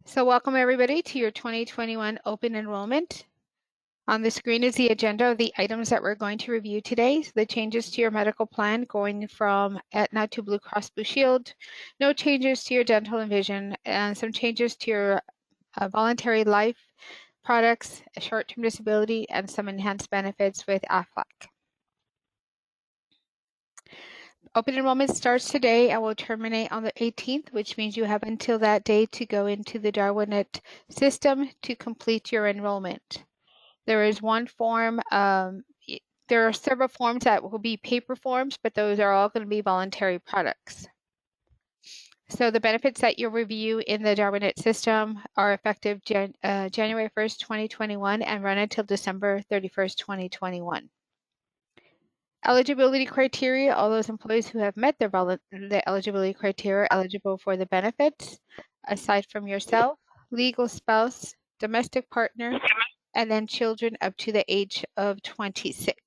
So welcome everybody to your 2021 open enrollment. On the screen is the agenda of the items that we're going to review today. So the changes to your medical plan going from Aetna to Blue Cross Blue Shield, no changes to your dental and vision, and some changes to your voluntary life products, short-term disability, and some enhanced benefits with AFLAC. Open enrollment starts today and will terminate on the 18th, which means you have until that day to go into the Darwinet system to complete your enrollment. There is one form, there are several forms that will be paper forms, but those are all going to be voluntary products. So the benefits that you'll review in the Darwinet system are effective January 1st, 2021 and run until December 31st, 2021. Eligibility criteria, all those employees who have met the eligibility criteria are eligible for the benefits, aside from yourself, legal spouse, domestic partner, and then children up to the age of 26.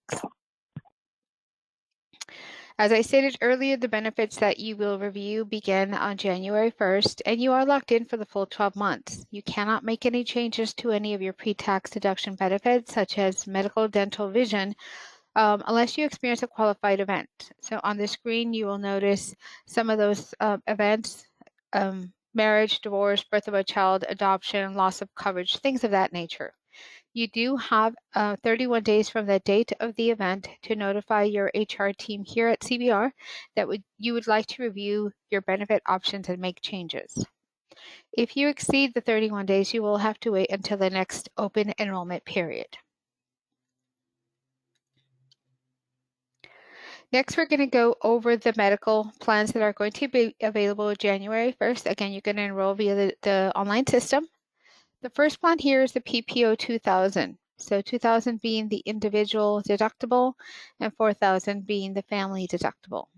As I stated earlier, the benefits that you will review begin on January 1st, and you are locked in for the full 12 months. You cannot make any changes to any of your pre-tax deduction benefits, such as medical, dental, vision, unless you experience a qualified event. So on the screen, you will notice some of those events, marriage, divorce, birth of a child, adoption, loss of coverage, things of that nature. You do have 31 days from the date of the event to notify your HR team here at CBR that you would like to review your benefit options and make changes. If you exceed the 31 days, you will have to wait until the next open enrollment period. Next, we're going to go over the medical plans that are going to be available January 1st. Again, you can enroll via the online system. The first plan here is the PPO 2000. So 2000 being the individual deductible and 4000 being the family deductible.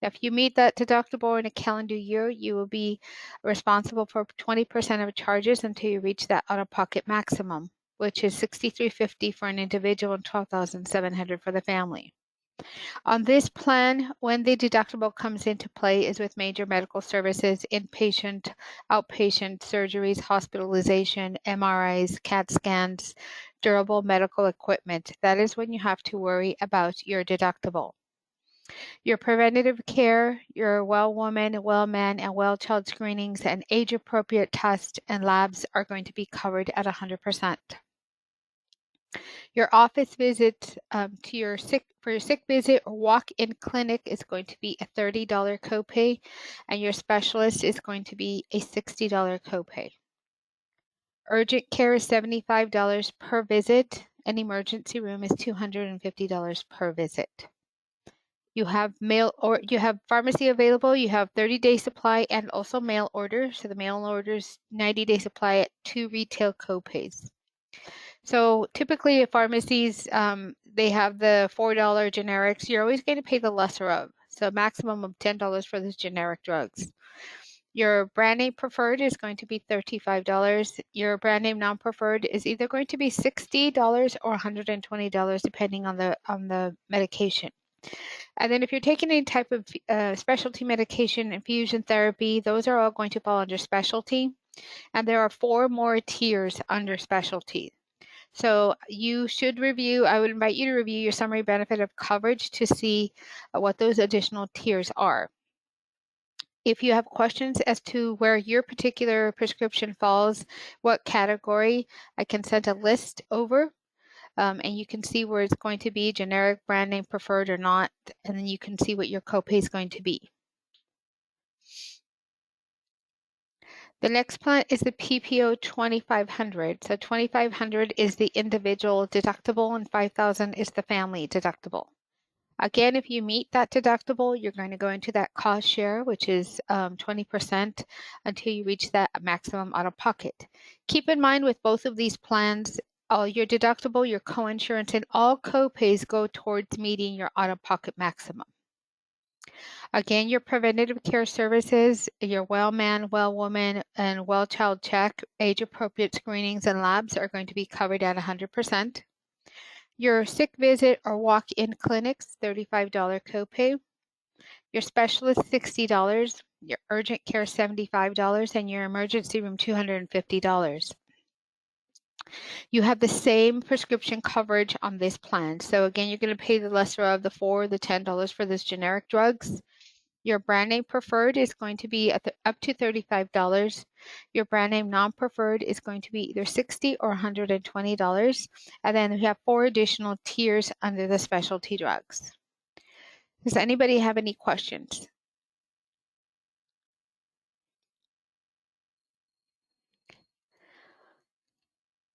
Now, if you meet that deductible in a calendar year, you will be responsible for 20% of charges until you reach that out-of-pocket maximum, which is $6,350 for an individual and $12,700 for the family. On this plan, when the deductible comes into play is with major medical services, inpatient, outpatient surgeries, hospitalization, MRIs, CAT scans, durable medical equipment. That is when you have to worry about your deductible. Your preventative care, your well woman, well man, and well child screenings and age-appropriate tests and labs are going to be covered at 100%. Your office visit for your sick visit or walk-in clinic is going to be a $30 copay, and your specialist is going to be a $60 copay. Urgent care is $75 per visit, and emergency room is $250 per visit. You have pharmacy available. You have 30-day supply and also mail order. So the mail orders 90-day supply at 2 retail copays. So typically at pharmacies, they have the $4 generics. You're always going to pay the lesser of. So maximum of $10 for those generic drugs. Your brand name preferred is going to be $35. Your brand name non-preferred is either going to be $60 or $120 depending on the medication. And then if you're taking any type of specialty medication, infusion therapy, those are all going to fall under specialty. And there are 4 more tiers under specialty. So you should review, I would invite you to review your summary benefit of coverage to see what those additional tiers are. If you have questions as to where your particular prescription falls, what category, I can send a list over and you can see where it's going to be generic, brand name preferred or not, and then you can see what your copay is going to be. The next plan is the PPO 2500. So 2500 is the individual deductible and 5000 is the family deductible. Again, if you meet that deductible, you're going to go into that cost share, which is 20% until you reach that maximum out of pocket. Keep in mind with both of these plans, your deductible, your coinsurance, and all copays go towards meeting your out of pocket maximum. Again, your preventative care services, your well man, well woman, and well child check, age appropriate screenings and labs are going to be covered at 100%. Your sick visit or walk-in clinics, $35 copay. Your specialist, $60. your urgent care $75, and your emergency room $250. You have the same prescription coverage on this plan. So again, you're going to pay the lesser of the $10 for those generic drugs. Your brand name preferred is going to be up to $35. Your brand name non-preferred is going to be either $60 or $120. And then we have 4 additional tiers under the specialty drugs. Does anybody have any questions?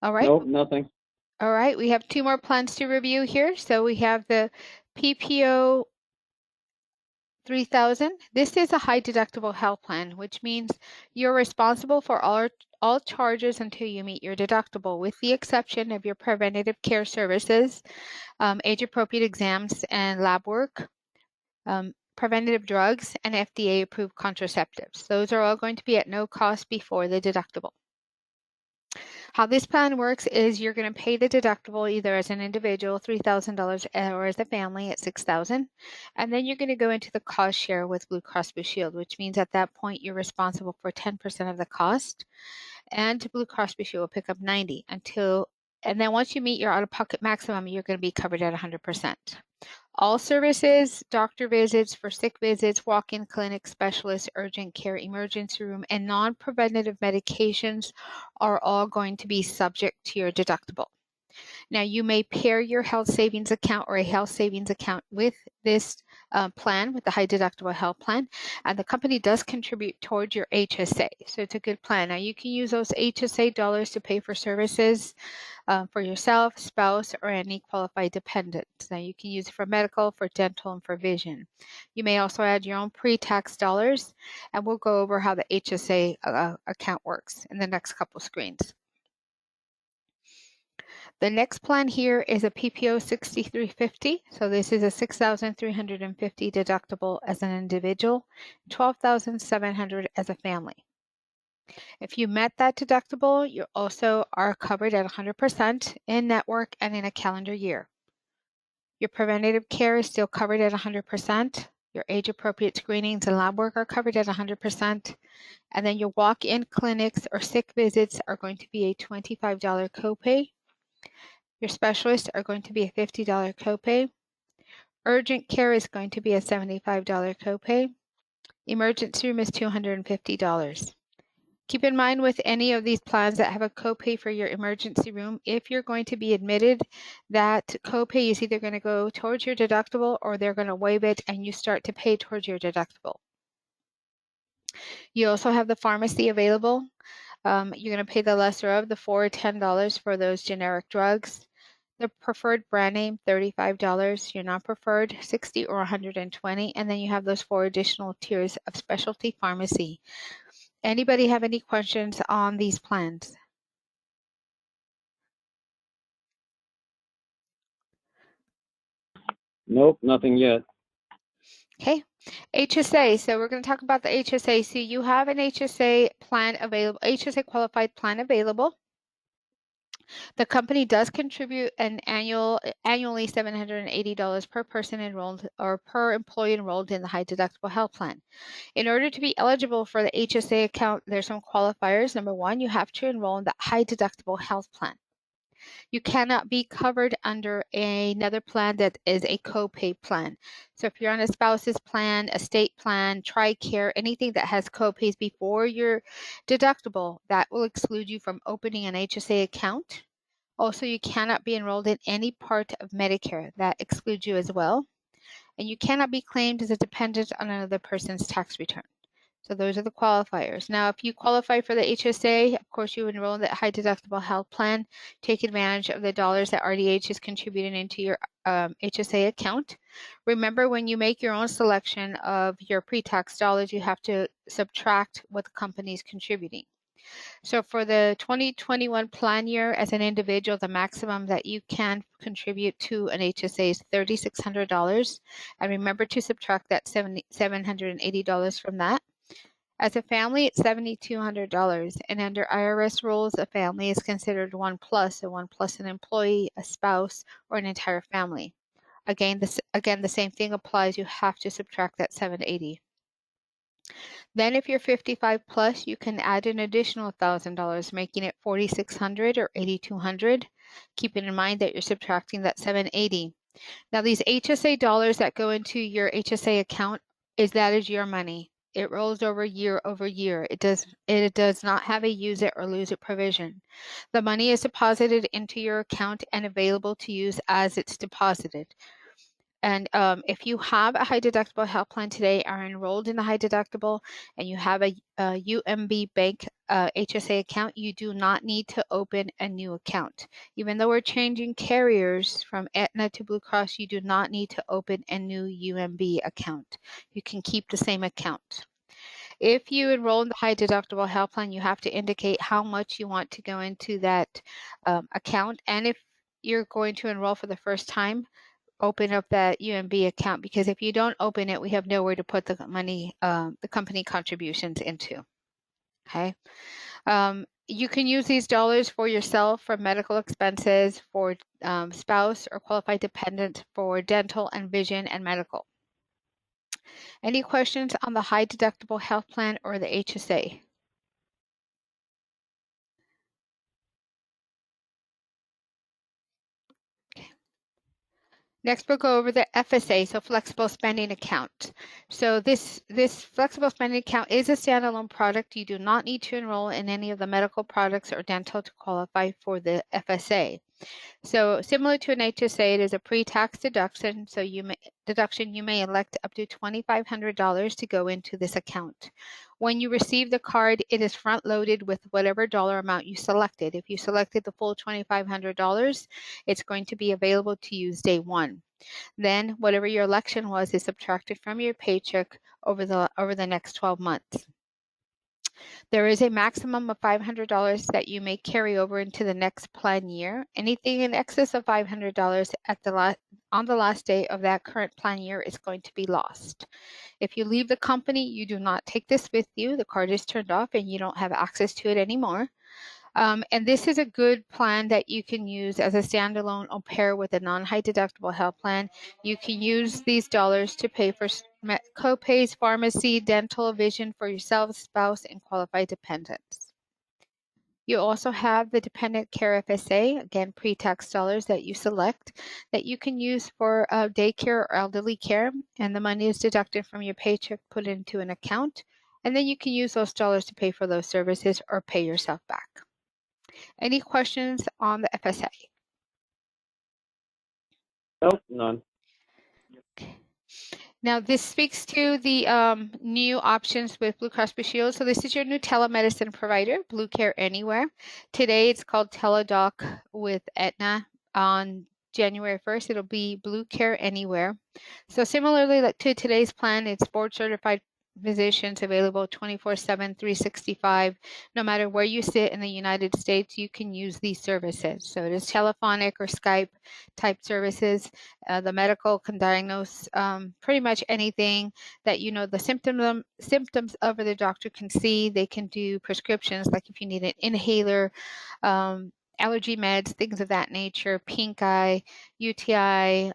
All right. Nope, nothing. All right. We have 2 more plans to review here. So we have the PPO 3000. This is a high deductible health plan, which means you're responsible for all charges until you meet your deductible, with the exception of your preventative care services, age-appropriate exams and lab work, preventative drugs, and FDA-approved contraceptives. Those are all going to be at no cost before the deductible. How this plan works is you're going to pay the deductible either as an individual, $3,000, or as a family at $6,000. And then you're going to go into the cost share with Blue Cross Blue Shield, which means at that point you're responsible for 10% of the cost. And Blue Cross Blue Shield will pick up 90 and then once you meet your out-of-pocket maximum, you're going to be covered at 100%. All services, doctor visits, for sick visits, walk-in clinic, specialists, urgent care, emergency room, and non-preventative medications are all going to be subject to your deductible. Now, you may pair your health savings account or a health savings account with this plan, with the high deductible health plan, and the company does contribute towards your HSA. So it's a good plan. Now, you can use those HSA dollars to pay for services for yourself, spouse, or any qualified dependents. Now, you can use it for medical, for dental, and for vision. You may also add your own pre-tax dollars, and we'll go over how the HSA account works in the next couple screens. The next plan here is a PPO 6350. So this is a $6,350 deductible as an individual, $12,700 as a family. If you met that deductible, you also are covered at 100% in network and in a calendar year. Your preventative care is still covered at 100%. Your age-appropriate screenings and lab work are covered at 100%. And then your walk-in clinics or sick visits are going to be a $25 copay. Your specialists are going to be a $50 copay. Urgent care is going to be a $75 copay. Emergency room is $250. Keep in mind with any of these plans that have a copay for your emergency room, if you're going to be admitted, that copay is either going to go towards your deductible or they're going to waive it and you start to pay towards your deductible. You also have the pharmacy available. You're going to pay the lesser of the $4 or $10 for those generic drugs. The preferred brand name, $35. Your non-preferred, $60 or $120. And then you have those 4 additional tiers of specialty pharmacy. Anybody have any questions on these plans? Nope, nothing yet. Okay. HSA. So we're going to talk about the HSA. So you have an HSA plan available, HSA qualified plan available. The company does contribute an annually $780 per person enrolled or per employee enrolled in the high deductible health plan. In order to be eligible for the HSA account, there's some qualifiers. Number 1, you have to enroll in the high deductible health plan. You cannot be covered under another plan that is a copay plan. So if you're on a spouse's plan, estate plan, TRICARE, anything that has copays before your deductible, that will exclude you from opening an HSA account. Also, you cannot be enrolled in any part of Medicare. That excludes you as well. And you cannot be claimed as a dependent on another person's tax return. So those are the qualifiers. Now, if you qualify for the HSA, of course, you enroll in the high deductible health plan, take advantage of the dollars that RDH is contributing into your HSA account. Remember, when you make your own selection of your pre-tax dollars, you have to subtract what the company is contributing. So for the 2021 plan year, as an individual, the maximum that you can contribute to an HSA is $3,600. And remember to subtract that $780 from that. As a family, it's $7,200. And under IRS rules, a family is considered 1+, so 1+ an employee, a spouse, or an entire family. Again, the same thing applies. You have to subtract that $780. Then if you're 55 plus, you can add an additional $1,000, making it $4,600 or $8,200. Keeping in mind that you're subtracting that $780. Now these HSA dollars that go into your HSA account that is your money. It rolls over year. It does not have a use it or lose it provision. The money is deposited into your account and available to use as it's deposited. And if you have a high deductible health plan today, are enrolled in the high deductible, and you have a UMB Bank HSA account, you do not need to open a new account. Even though we're changing carriers from Aetna to Blue Cross, you do not need to open a new UMB account. You can keep the same account. If you enroll in the high deductible health plan, you have to indicate how much you want to go into that account. And if you're going to enroll for the first time, open up that UMB account, because if you don't open it, we have nowhere to put the money, the company contributions into. Okay. You can use these dollars for yourself for medical expenses, for spouse or qualified dependent, for dental and vision and medical. Any questions on the high deductible health plan or the HSA? Next, we'll go over the FSA, so flexible spending account. So this flexible spending account is a standalone product. You do not need to enroll in any of the medical products or dental to qualify for the FSA. So similar to an HSA, it is a pre-tax deduction. So you may elect up to $2,500 to go into this account. When you receive the card, it is front-loaded with whatever dollar amount you selected. If you selected the full $2,500, it's going to be available to use day one. Then whatever your election was is subtracted from your paycheck over the next 12 months. There is a maximum of $500 that you may carry over into the next plan year. Anything in excess of $500 on the last day of that current plan year is going to be lost. If you leave the company, you do not take this with you. The card is turned off and you don't have access to it anymore. And this is a good plan that you can use as a standalone or pair with a non-high deductible health plan. You can use these dollars to pay for co-pays, pharmacy, dental, vision for yourself, spouse, and qualified dependents. You also have the dependent care FSA, again, pre-tax dollars that you select that you can use for daycare or elderly care, and the money is deducted from your paycheck, put into an account, and then you can use those dollars to pay for those services or pay yourself back. Any questions on the FSA? Nope, none. Now, this speaks to the new options with Blue Cross Blue Shield. So this is your new telemedicine provider, Blue Care Anywhere. Today, it's called TeleDoc with Aetna. On January 1st, it'll be Blue Care Anywhere. So similarly to today's plan, it's board certified physicians available 24/7, 365. No matter where you sit in the United States, you can use these services. So it is telephonic or Skype type services. The medical can diagnose pretty much anything that the symptoms of, or the doctor can see. They can do prescriptions, like if you need an inhaler, allergy meds, things of that nature, pink eye, UTI,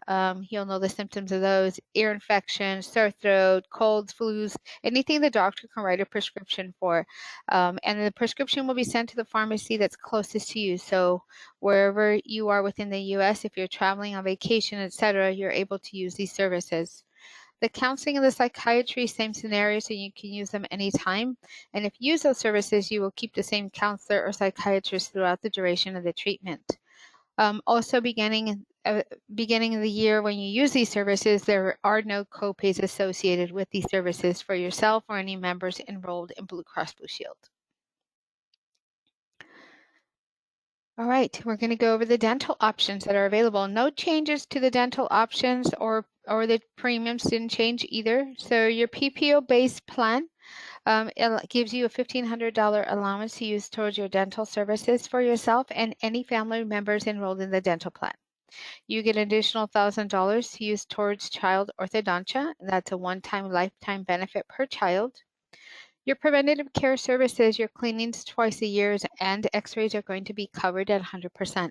you'll know the symptoms of those, ear infection, sore throat, colds, flus, anything the doctor can write a prescription for. And the prescription will be sent to the pharmacy that's closest to you. So wherever you are within the U.S., if you're traveling on vacation, etc., you're able to use these services. The counseling and the psychiatry, same scenario, so you can use them anytime. And if you use those services, you will keep the same counselor or psychiatrist throughout the duration of the treatment. Also, beginning of the year, when you use these services, there are no copays associated with these services for yourself or any members enrolled in Blue Cross Blue Shield. All right, we're going to go over the dental options that are available. No changes to the dental options, or the premiums didn't change either. So your PPO-based plan, it gives you a $1,500 allowance to use towards your dental services for yourself and any family members enrolled in the dental plan. You get an additional $1,000 to use towards child orthodontia. That's a one-time lifetime benefit per child. Your preventative care services, your cleanings twice a year and x-rays are going to be covered at 100%.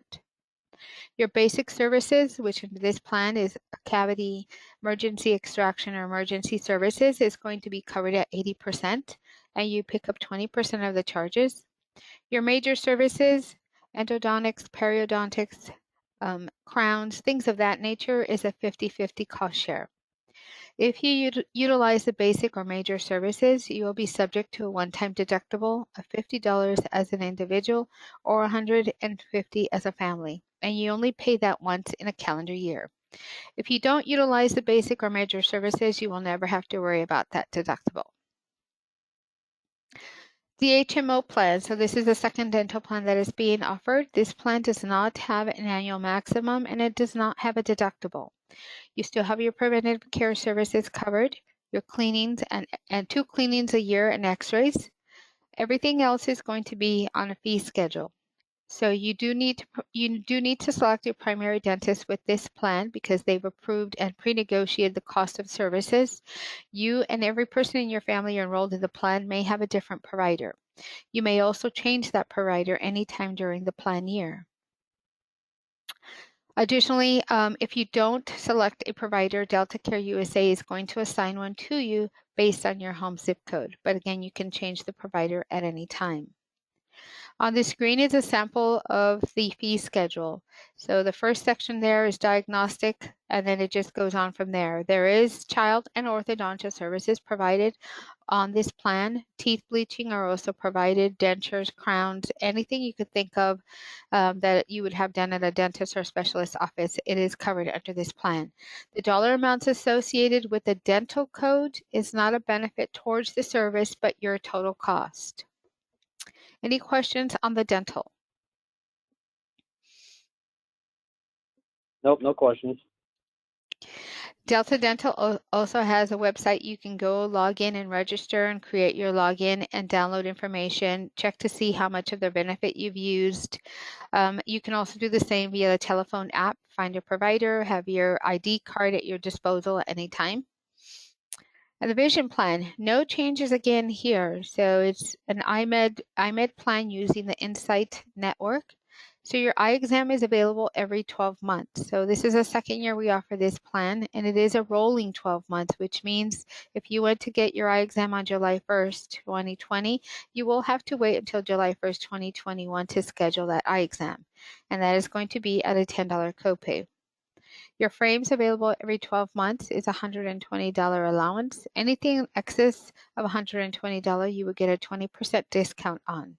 Your basic services, which in this plan is cavity emergency extraction or emergency services, is going to be covered at 80%, and you pick up 20% of the charges. Your major services, endodontics, periodontics, crowns, things of that nature, is a 50-50 cost share. If you utilize the basic or major services, you will be subject to a one-time deductible of $50 as an individual or $150 as a family, and you only pay that once in a calendar year. If you don't utilize the basic or major services, you will never have to worry about that deductible. The HMO plan, so this is the second dental plan that is being offered. This plan does not have an annual maximum and it does not have a deductible. You still have your preventative care services covered, your cleanings and 2 cleanings a year and x-rays. Everything else is going to be on a fee schedule. So you do need to select your primary dentist with this plan because they've approved and pre-negotiated the cost of services. You and every person in your family enrolled in the plan may have a different provider. You may also change that provider anytime during the plan year. Additionally, if you don't select a provider, Delta Care USA is going to assign one to you based on your home zip code. But again, you can change the provider at any time. On the screen is a sample of the fee schedule. So the first section there is diagnostic, and then it just goes on from there. There is child and orthodontia services provided on this plan. Teeth bleaching are also provided, dentures, crowns, anything you could think of that you would have done at a dentist or specialist office, it is covered under this plan. The dollar amounts associated with the dental code is not a benefit towards the service, but your total cost. Any questions on the dental? Nope, no questions. Delta Dental also has a website you can go log in and register and create your login and download information, check to see how much of their benefit you've used. You can also do the same via the telephone app, find your provider, have your ID card at your disposal at any time. And the vision plan, no changes again here. So it's an IMED plan using the Insight network. So your eye exam is available every 12 months. So this is the second year we offer this plan, and it is a rolling 12 months, which means if you went to get your eye exam on July 1st, 2020, you will have to wait until July 1st, 2021 to schedule that eye exam. And that is going to be at a $10 copay. Your frames available every 12 months is $120 allowance. Anything in excess of $120, you would get a 20% discount on.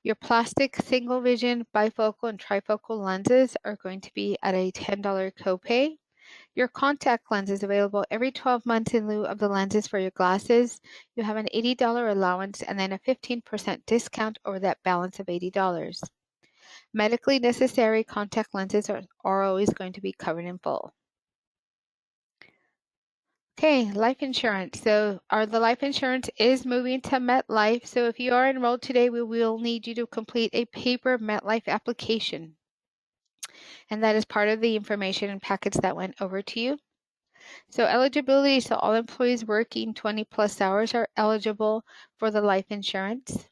Your plastic single vision, bifocal, and trifocal lenses are going to be at a $10 copay. Your contact lens is available every 12 months in lieu of the lenses for your glasses. You have an $80 allowance and then a 15% discount over that balance of $80. Medically necessary contact lenses are always going to be covered in full. Okay, life insurance. So the life insurance is moving to MetLife. So if you are enrolled today, we will need you to complete a paper MetLife application. And that is part of the information and packets that went over to you. So eligibility, so all employees working 20 plus hours are eligible for the life insurance.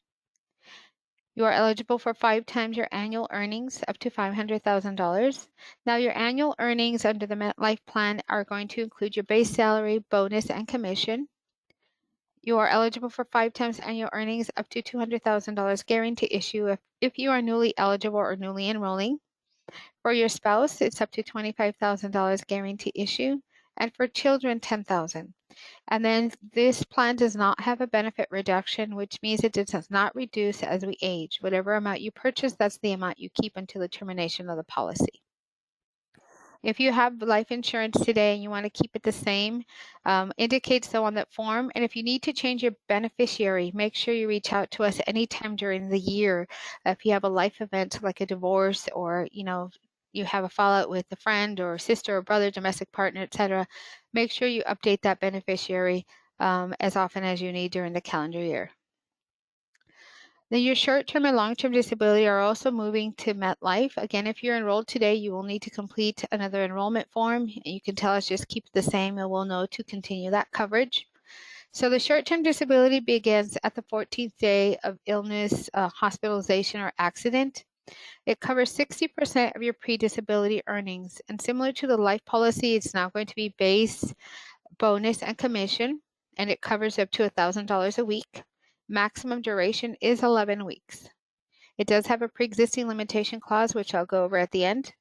You are eligible for 5 times your annual earnings, up to $500,000. Now, your annual earnings under the MetLife plan are going to include your base salary, bonus, and commission. You are eligible for 5 times annual earnings, up to $200,000 guaranteed issue if you are newly eligible or newly enrolling. For your spouse, it's up to $25,000 guaranteed issue, and for children, $10,000. And then this plan does not have a benefit reduction, which means it does not reduce as we age. Whatever amount you purchase, that's the amount you keep until the termination of the policy. If you have life insurance today and you want to keep it the same, indicate so on that form. And if you need to change your beneficiary, make sure you reach out to us anytime during the year. If you have a life event like a divorce, or you have a fallout with a friend or sister or brother, domestic partner, etc., make sure you update that beneficiary as often as you need during the calendar year. Then your short-term and long-term disability are also moving to MetLife. Again, if you're enrolled today, you will need to complete another enrollment form. You can tell us just keep it the same and we'll know to continue that coverage. So the short-term disability begins at the 14th day of illness, hospitalization, or accident. It covers 60% of your pre-disability earnings. And similar to the life policy, it's now going to be base, bonus, and commission, and it covers up to $1,000 a week. Maximum duration is 11 weeks. It does have a pre-existing limitation clause, which I'll go over at the end.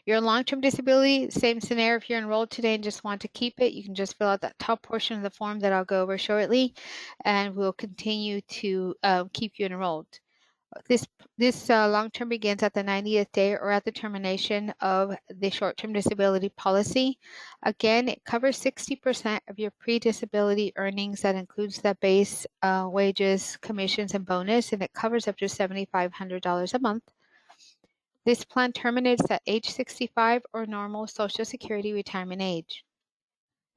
Your long-term disability, same scenario. If you're enrolled today and just want to keep it, you can just fill out that top portion of the form that I'll go over shortly, and we'll continue to keep you enrolled. This long-term begins at the 90th day or at the termination of the short-term disability policy. Again, it covers 60% of your pre-disability earnings. That includes the base wages, commissions, and bonus, and it covers up to $7,500 a month. This plan terminates at age 65 or normal Social Security retirement age.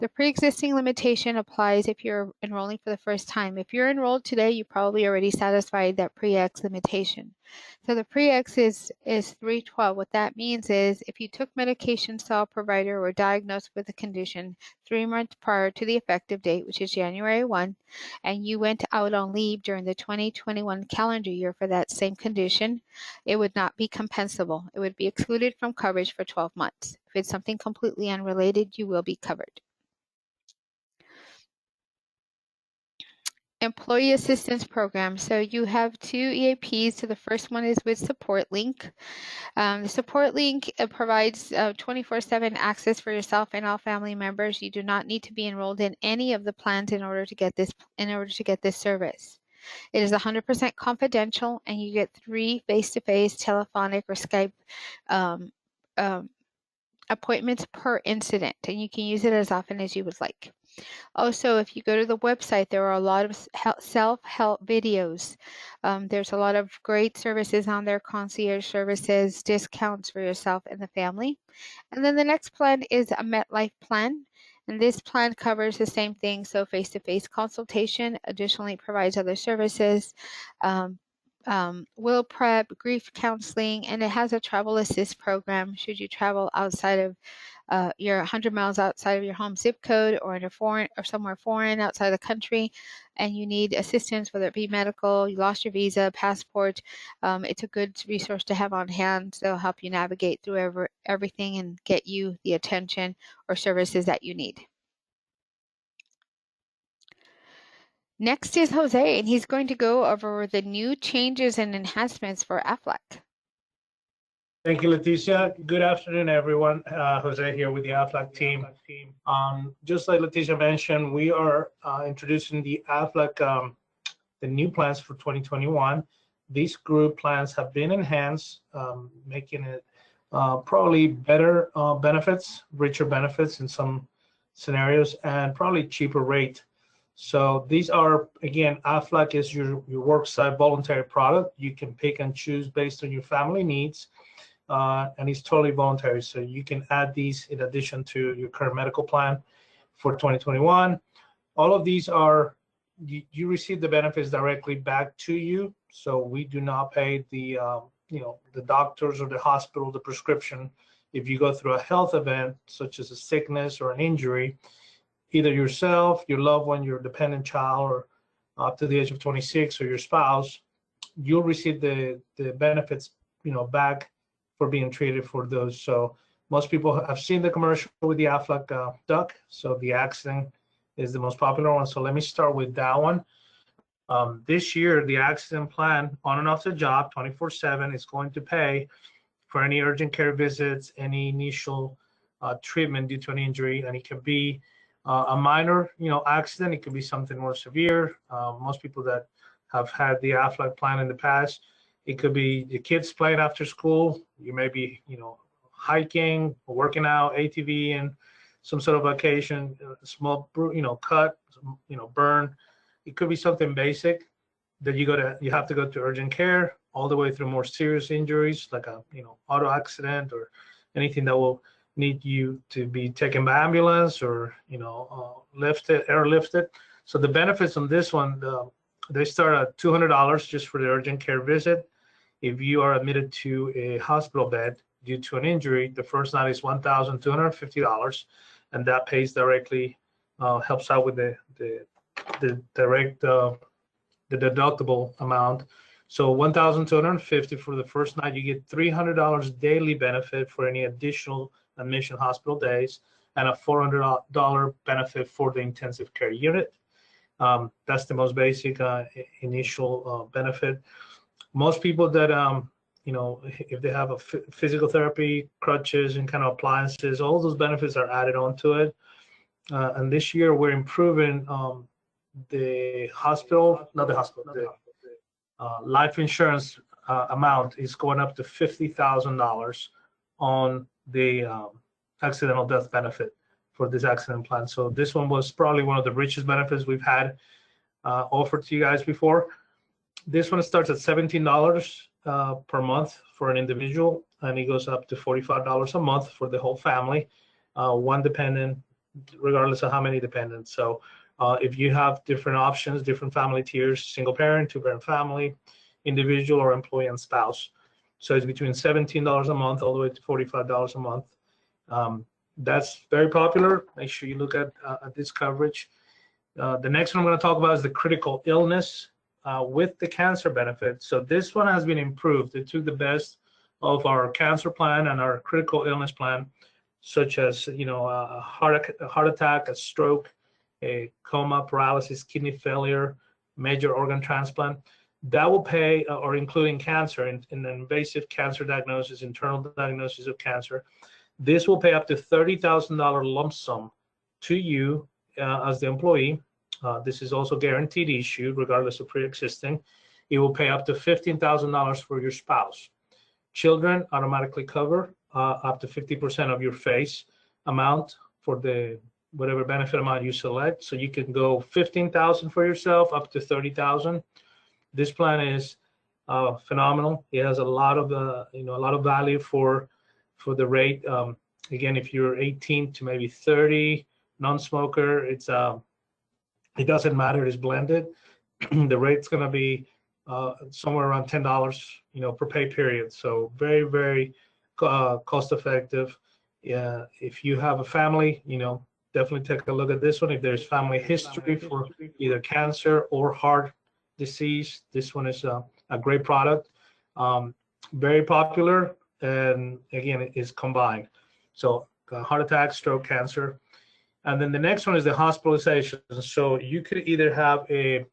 The pre-existing limitation applies if you're enrolling for the first time. If you're enrolled today, you probably already satisfied that pre-X limitation. So the pre-X is 312. What that means is if you took medication, saw a provider, or were diagnosed with a condition 3 months prior to the effective date, which is January 1, and you went out on leave during the 2021 calendar year for that same condition, it would not be compensable. It would be excluded from coverage for 12 months. If it's something completely unrelated, you will be covered. Employee Assistance Program. So you have 2 EAPs. So the first one is with Support Link. The Support Link provides 24/7 access for yourself and all family members. You do not need to be enrolled in any of the plans in order to get this service. It is 100% confidential, and you get 3 face-to-face, telephonic, or Skype appointments per incident, and you can use it as often as you would like. Also, if you go to the website, there are a lot of self-help videos. There's a lot of great services on there, concierge services, discounts for yourself and the family. And then the next plan is a MetLife plan. And this plan covers the same thing, so face-to-face consultation, additionally provides other services, will prep, grief counseling, and it has a travel assist program should you travel outside of you're 100 miles outside of your home zip code or in a foreign or somewhere foreign outside the country, and you need assistance, whether it be medical, you lost your visa, passport. It's a good resource to have on hand. They'll help you navigate through everything and get you the attention or services that you need. Next is Jose, and he's going to go over the new changes and enhancements for AFLAC. Thank you, Leticia. Good afternoon, everyone. Jose here with the AFLAC team. Just like Leticia mentioned, we are introducing the AFLAC, the new plans for 2021. These group plans have been enhanced, making it probably better benefits, richer benefits in some scenarios, and probably cheaper rate. So these are, again, AFLAC is your worksite voluntary product. You can pick and choose based on your family needs. And it's totally voluntary. So you can add these in addition to your current medical plan for 2021. All of these are, you receive the benefits directly back to you. So we do not pay the, the doctors or the hospital, the prescription. If you go through a health event, such as a sickness or an injury, either yourself, your loved one, your dependent child, or up to the age of 26, or your spouse, you'll receive the benefits, back for being treated for those. So most people have seen the commercial with the AFLAC duck. So the accident is the most popular one. So let me start with that one. This year, the accident plan on and off the job, 24/7, is going to pay for any urgent care visits, any initial treatment due to an injury, and it can be a minor, accident. It could be something more severe. Most people that have had the AFLAC plan in the past, it could be the kids playing after school. You may be, hiking, working out, ATV, and some sort of occasion, small, cut, burn. It could be something basic that you have to go to urgent care, all the way through more serious injuries like a, auto accident or anything that will need you to be taken by ambulance or, airlifted. So the benefits on this one, they start at $200 just for the urgent care visit. If you are admitted to a hospital bed due to an injury, the first night is $1,250, and that pays directly, helps out with the direct, the deductible amount. So $1,250 for the first night. You get $300 daily benefit for any additional admission hospital days, and a $400 benefit for the intensive care unit. That's the most basic initial benefit. Most people that if they have a physical therapy, crutches, and kind of appliances, all those benefits are added onto it. And this year we're improving the hospital, not the hospital, the life insurance amount is going up to $50,000 on the accidental death benefit for this accident plan. So this one was probably one of the richest benefits we've had offered to you guys before. This one starts at $17 per month for an individual, and it goes up to $45 a month for the whole family, one dependent, regardless of how many dependents. So if you have different options, different family tiers, single parent, two-parent family, individual, or employee and spouse. So it's between $17 a month all the way to $45 a month. That's very popular. Make sure you look at this coverage. The next one I'm going to talk about is the critical illness with the cancer benefit. So this one has been improved. It took the best of our cancer plan and our critical illness plan, such as a heart attack, a stroke, a coma, paralysis, kidney failure, major organ transplant. That will pay, or including cancer, in an invasive cancer diagnosis, internal diagnosis of cancer. This will pay up to $30,000 lump sum to you as the employee. This is also guaranteed issue, regardless of pre-existing. It will pay up to $15,000 for your spouse. Children automatically cover up to 50% of your face amount for the whatever benefit amount you select. So you can go $15,000 for yourself, up to $30,000. This plan is phenomenal. It has a lot of value for the rate. Again, if you're 18 to maybe 30, non-smoker, it doesn't matter. It's blended. The rate's going to be somewhere around $10, per pay period. So very, very cost effective. Yeah, if you have a family, definitely take a look at this one. If there's family history for either cancer or heart disease, this one is a great product. Very popular, and again, it is combined. So heart attack, stroke, cancer. And then the next one is the hospitalization. So you could either have a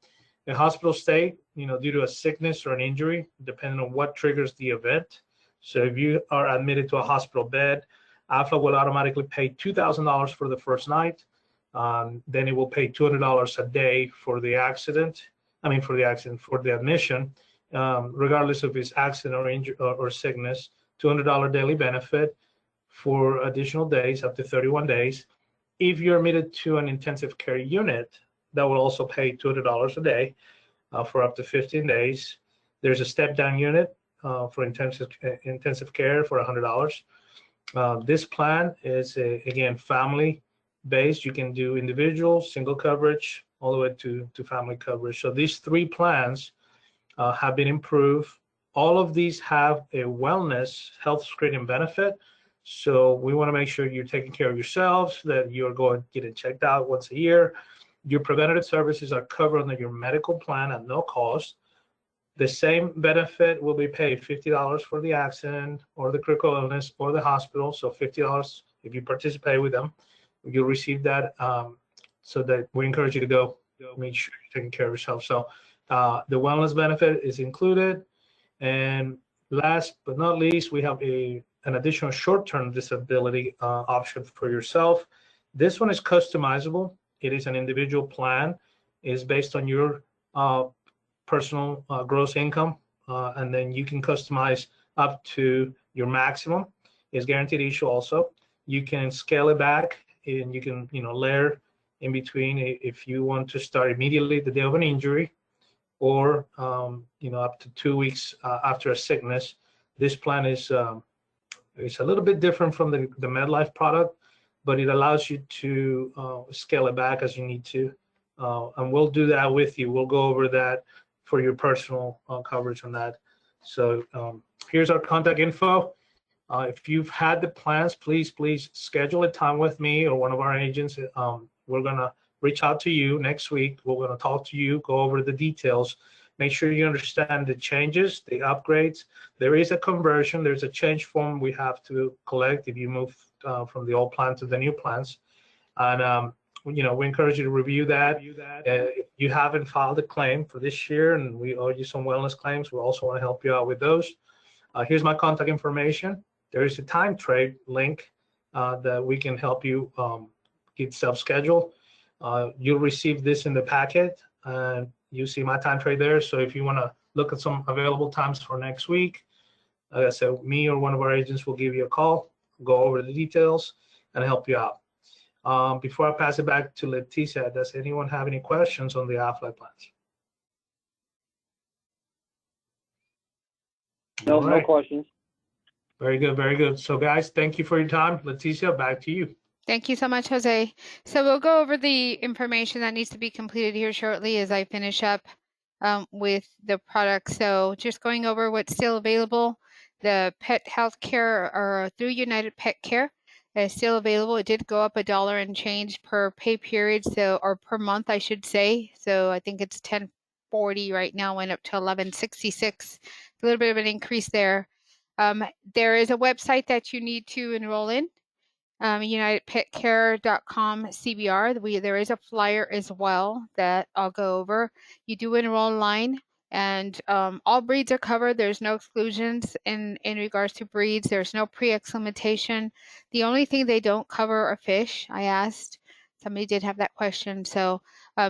hospital stay, due to a sickness or an injury, depending on what triggers the event. So if you are admitted to a hospital bed, AFLA will automatically pay $2,000 for the first night. Then it will pay $200 a day for the admission, regardless of his accident or injury or sickness. $200 daily benefit for additional days, up to 31 days. If you're admitted to an intensive care unit, that will also pay $200 a day for up to 15 days. There's a step-down unit for intensive care for $100. This plan is, again, family-based. You can do individual, single coverage, all the way to family coverage. So these three plans have been improved. All of these have a wellness health screening benefit. So we want to make sure you're taking care of yourselves, that you're going getting checked out once a year. Your preventative services are covered under your medical plan at no cost. The same benefit will be paid, $50 for the accident or the critical illness or the hospital. So $50 if you participate with them, you'll receive that. So that we encourage you to go make sure you're taking care of yourself. So the wellness benefit is included. And last but not least, we have an additional short-term disability option for yourself. This one is customizable. It is an individual plan. It is based on your personal gross income, and then you can customize up to your maximum. It's guaranteed issue also. You can scale it back, and you can layer in between if you want to start immediately the day of an injury, or up to 2 weeks after a sickness. This plan is it's a little bit different from the MedLife product, but it allows you to scale it back as you need to, and we'll do that with you. We'll go over that for your personal coverage on that. So here's our contact info. If you've had the plans, please schedule a time with me or one of our agents. We're gonna reach out to you next week. We're gonna talk to you, go over the details, make sure you understand the changes, the upgrades. There is a conversion, there's a change form we have to collect if you move from the old plan to the new plans. And we encourage you to review that. If you haven't filed a claim for this year and we owe you some wellness claims, we also want to help you out with those. Here's my contact information. There is a time trade link that we can help you get self-scheduled. You'll receive this in the packet, and you see my time trade there. So if you want to look at some available times for next week, like I said, me or one of our agents will give you a call, go over the details, and help you out. Before I pass it back to Leticia, does anyone have any questions on the Aflac plans? No, right. No questions. Very good, very good. So guys, thank you for your time. Leticia, back to you. Thank you so much, Jose. So we'll go over the information that needs to be completed here shortly as I finish up with the product. So just going over what's still available. The pet health care or through United Pet Care is still available. It did go up $1 and change per pay period, so or per month, I should say. So I think it's $10.40 right now, went up to $11.66. A little bit of an increase there. There is a website that you need to enroll in. UnitedPetCare.com CBR. There is a flyer as well that I'll go over. You do enroll online, and all breeds are covered. There's no exclusions in regards to breeds. There's no pre-exclusion. The only thing they don't cover are fish. I asked. Somebody did have that question. So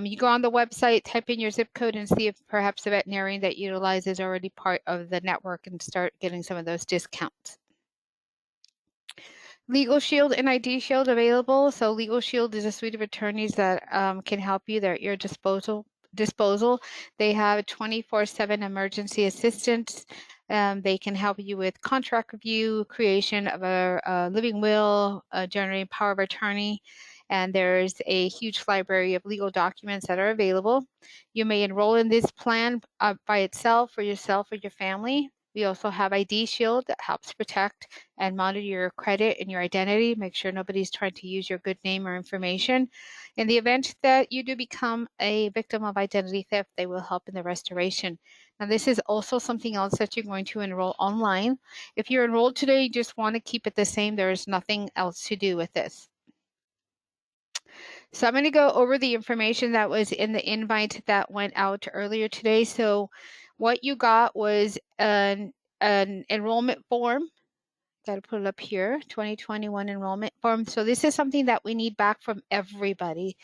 you go on the website, type in your zip code, and see if perhaps the veterinarian that you utilize is already part of the network and start getting some of those discounts. Legal Shield and ID Shield available. So Legal Shield is a suite of attorneys that can help you. They're at your disposal. They have 24/7 emergency assistance. They can help you with contract review, creation of a living will, generating power of attorney, and there's a huge library of legal documents that are available. You may enroll in this plan by itself, for yourself or your family. We also have ID Shield that helps protect and monitor your credit and your identity. Make sure nobody's trying to use your good name or information. In the event that you do become a victim of identity theft, they will help in the restoration. Now, this is also something else that you're going to enroll online. If you're enrolled today, you just want to keep it the same. There is nothing else to do with this. So I'm going to go over the information that was in the invite that went out earlier today. So what you got was an enrollment form. Got to put it up here, 2021 enrollment form. So this is something that we need back from everybody.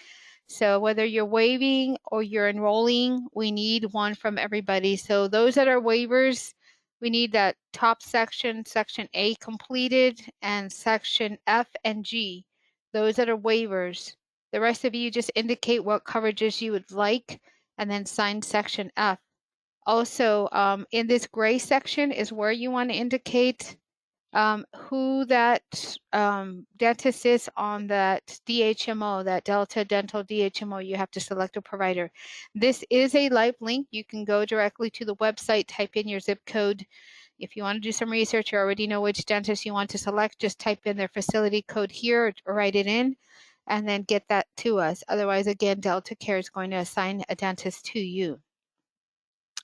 So whether you're waiving or you're enrolling, we need one from everybody. So those that are waivers, we need that top section, section A completed, and section F and G. Those that are waivers. The rest of you just indicate what coverages you would like and then sign section F. Also, in this gray section is where you want to indicate who that dentist is on that DHMO, that Delta Dental DHMO. You have to select a provider. This is a live link. You can go directly to the website, type in your zip code. If you want to do some research, you already know which dentist you want to select, just type in their facility code here or write it in and then get that to us. Otherwise, again, Delta Care is going to assign a dentist to you.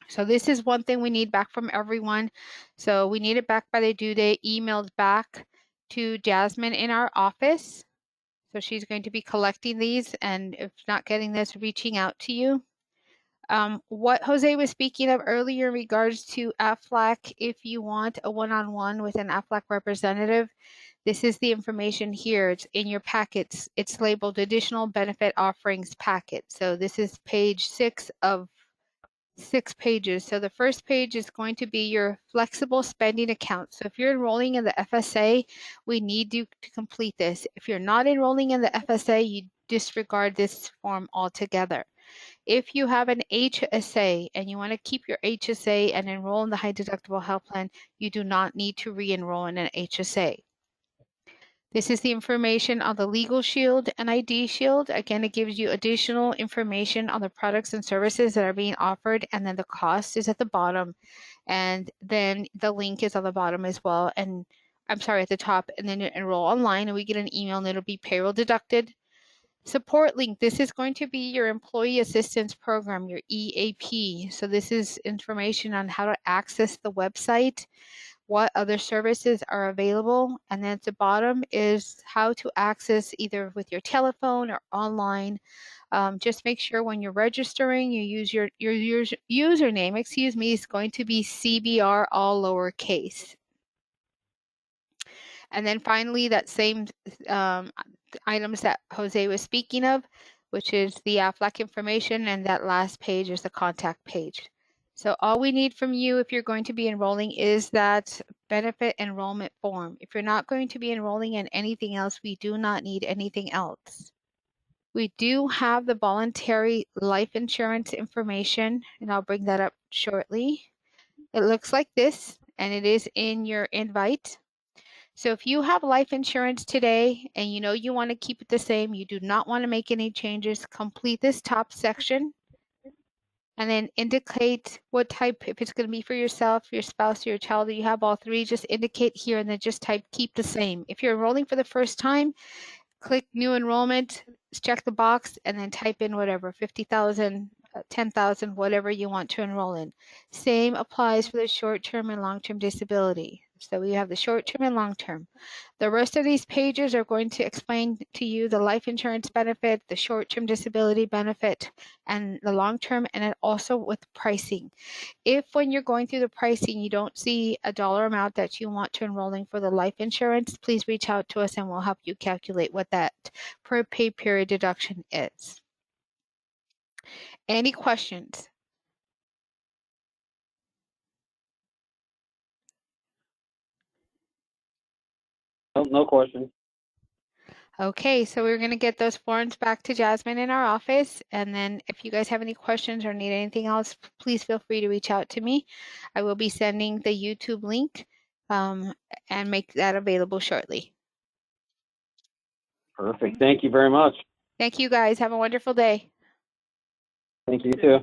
So this is one thing we need back from everyone. So we need it back by the due date, emailed back to Jasmine in our office. So she's going to be collecting these, and if not getting this, reaching out to you. What Jose was speaking of earlier in regards to AFLAC, if you want a one-on-one with an AFLAC representative, this is the information here. It's in your packets. It's labeled Additional Benefit Offerings Packet. So this is page 6 of 6 pages. So the first page is going to be your flexible spending account. So if you're enrolling in the FSA, we need you to complete this. If you're not enrolling in the FSA, you disregard this form altogether. If you have an HSA and you want to keep your HSA and enroll in the high deductible health plan, you do not need to re-enroll in an HSA. This is the information on the Legal Shield and ID Shield. Again, it gives you additional information on the products and services that are being offered, and then the cost is at the bottom, and then the link is on the bottom as well, and I'm sorry, at the top, and then you enroll online, and we get an email, and it'll be payroll deducted. Support link, this is going to be your employee assistance program, your EAP. So this is information on how to access the website, what other services are available, and then at the bottom is how to access either with your telephone or online. Just make sure when you're registering, you use your username, excuse me, is going to be CBR all lowercase. And then finally, that same items that Jose was speaking of, which is the AFLAC information, and that last page is the contact page. So all we need from you if you're going to be enrolling is that benefit enrollment form. If you're not going to be enrolling in anything else, we do not need anything else. We do have the voluntary life insurance information, and I'll bring that up shortly. It looks like this, and it is in your invite. So if you have life insurance today and you know you want to keep it the same, you do not want to make any changes, complete this top section and then indicate what type, if it's going to be for yourself, your spouse, or your child, or you have all three, just indicate here and then just type keep the same. If you're enrolling for the first time, click new enrollment, check the box, and then type in whatever, 50,000, 10,000, whatever you want to enroll in. Same applies for the short-term and long-term disability. So we have the short-term and long-term. The rest of these pages are going to explain to you the life insurance benefit, the short-term disability benefit, and the long-term, and then also with pricing. If when you're going through the pricing, you don't see a dollar amount that you want to enroll in for the life insurance, please reach out to us and we'll help you calculate what that per pay period deduction is. Any questions? No questions. Okay, so we're going to get those forms back to Jasmine in our office. And then if you guys have any questions or need anything else, please feel free to reach out to me. I will be sending the YouTube link and make that available shortly. Perfect. Thank you very much. Thank you guys. Have a wonderful day. Thank you too.